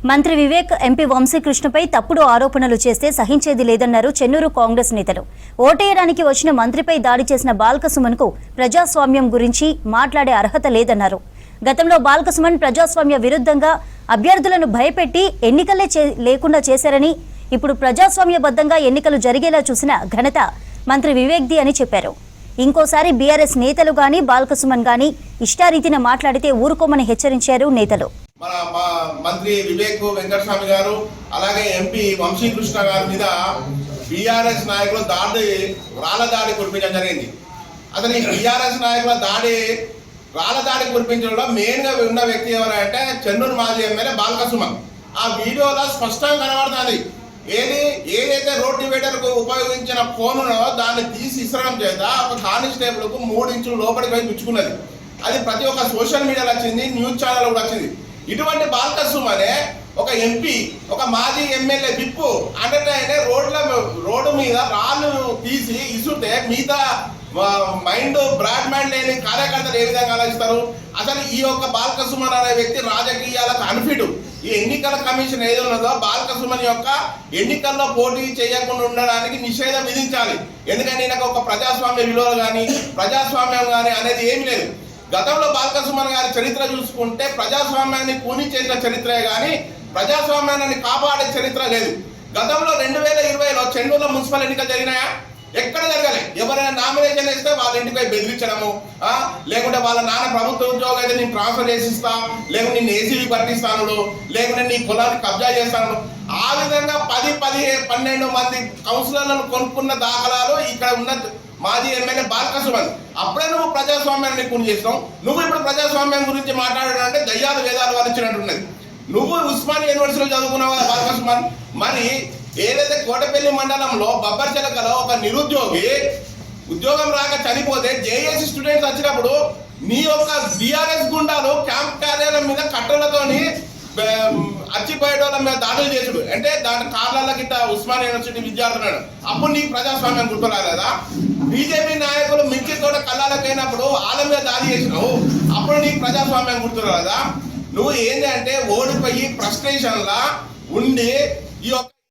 మంత్రి వివేక్ ఎంపీ వంశీకృష్ణపై తప్పుడు ఆరోపణలు చేస్తే సహించేది లేదన్నారు చెన్నూరు కాంగ్రెస్ నేతలు. ఓటేయడానికి వచ్చిన మంత్రిపై దాడి చేసిన బాల్కసుమన్కు ప్రజాస్వామ్యం గురించి మాట్లాడే అర్హత లేదన్నారు. గతంలో బాల్కసుమన్ ప్రజాస్వామ్య విరుద్ధంగా అభ్యర్థులను భయపెట్టి ఎన్నికలే లేకుండా చేశారని, ఇప్పుడు ప్రజాస్వామ్యబద్ధంగా ఎన్నికలు జరిగేలా చూసిన ఘనత మంత్రి వివేక్ది అని చెప్పారు. ఇంకోసారి బీఆర్ఎస్ నేతలు గాని బాల్కసుమన్ గాని ఇష్టారీతిన మాట్లాడితే ఊరుకోమని హెచ్చరించారు నేతలు. మన మంత్రి వివేక్ వెంకటస్వామి గారు అలాగే ఎంపీ వంశీకృష్ణ గారి మీద బీఆర్ఎస్ నాయకులు రాళ్ల దాడి కురిపించడం జరిగింది. అతని బీఆర్ఎస్ నాయకుల రాళ్ల దాడి కురిపించడంలో మెయిన్ గా ఉన్న వ్యక్తి ఎవరంటే చెన్నూరు మాజీ ఎమ్మెల్యే బాల్కసుమన్. ఆ వీడియోలో స్పష్టంగా కనబడుతుంది. ఏదైతే రోడ్ డివైడర్ కు ఉపయోగించిన ఫోనులో దాన్ని తీసి ఇసరడం చేత ఒక కానిస్టేబుల్ కు 3 ఇంచులు లోపలికి పోయి పుచ్చుకున్నది. అది ప్రతి ఒక్క సోషల్ మీడియాలో వచ్చింది, న్యూస్ ఛానల్ కూడా వచ్చింది. ఇటువంటి బాల్కసుమనే ఒక ఎంపీ, ఒక మాజీ ఎమ్మెల్యే విప్పు అంటే రోడ్డు మీద రాళ్ళు తీసి ఇసుతే మిగతా మైండ్ బ్రాడ్ మైండ్ లేని కార్యకర్తలు ఏ విధంగా ఆలోచిస్తారు? అసలు ఈ యొక్క బాల్కసుమన్ అనే వ్యక్తి రాజకీయాలకు అన్ఫిట్. ఈ ఎన్నికల కమిషన్ ఏది ఉన్నదో బాల్కసుమన్ యొక్క ఎన్నికల్లో పోటీ చేయకుండా ఉండడానికి నిషేధం విధించాలి. ఎందుకంటే ఈయనకు ఒక ప్రజాస్వామ్య విలువలు కానీ ప్రజాస్వామ్యం కానీ అనేది ఏమి లేదు. గతంలో బాల్కసుమన్ గారి చరిత్ర చూసుకుంటే ప్రజాస్వామ్యాన్ని కూని చేసిన చరిత్రే కానీ ప్రజాస్వామ్యాన్ని కాపాడే చరిత్ర లేదు. గతంలో 2020లో చెన్నూరులో మున్సిపల్ ఎన్నికలు జరిగినాయా? ఎక్కడ జరగాలి? ఎవరైనా నామినేషన్ వేస్తే వాళ్ళ ఇంటిపై బెదిరించడము, లేకుంటే వాళ్ళ నాన్న ప్రభుత్వ ఉద్యోగం అయితే నేను ట్రాన్స్ఫర్ చేసిస్తా, లేకుంటే నేను ఏసీబీ పట్టిస్తాను, లేకుంటే నీ పొలాన్ని కబ్జా చేస్తాను. ఆ విధంగా 10-12 మంది కౌన్సిలర్లను కొనుక్కున్న దాఖలాలు ఇక్కడ ఉన్న మాజీ ఎమ్మెల్యే బాల్కసుమన్. అప్పుడే నువ్వు ప్రజాస్వామ్యాన్ని కూని చేసినావు. నువ్వు ఇప్పుడు ప్రజాస్వామ్యం గురించి మాట్లాడడం అంటే దయ్యాలు వేదాలు వరించినట్టున్నది. నువ్వు ఉస్మానియా యూనివర్సిటీలో చదువుకున్నావు కదా బాల్కసుమన్. మరి ఏదైతే కోటపల్లి మండలంలో బబ్బర్చెలకలో ఒక నిరుద్యోగి ఉద్యోగం రాక చనిపోతే జేఏసీ స్టూడెంట్స్ వచ్చినప్పుడు నీ యొక్క బీఆర్ఎస్ గుండాలు క్యాంప్ కార్యాలయం మీద కట్టలతోని అచ్చిపోయేటోళ్ళ మీద దాడులు చేసుడు. అంటే దాని కార్ల గిట్ట ఉస్మానియా యూనివర్సిటీ విద్యార్థులు. అప్పుడు నీకు ప్రజాస్వామ్యం గుర్తురాలేదా? బీజేపీ నాయకులు మించి తోట కళ్ళాలకైనప్పుడు వాళ్ళ మీద దాడి చేసినావు. అప్పుడు నీకు ప్రజాస్వామ్యం గుర్తురాలేదా? నువ్వు ఏంటి అంటే ఓడిపోయి ఫ్రస్ట్రేషన్లా ఉండి ఈ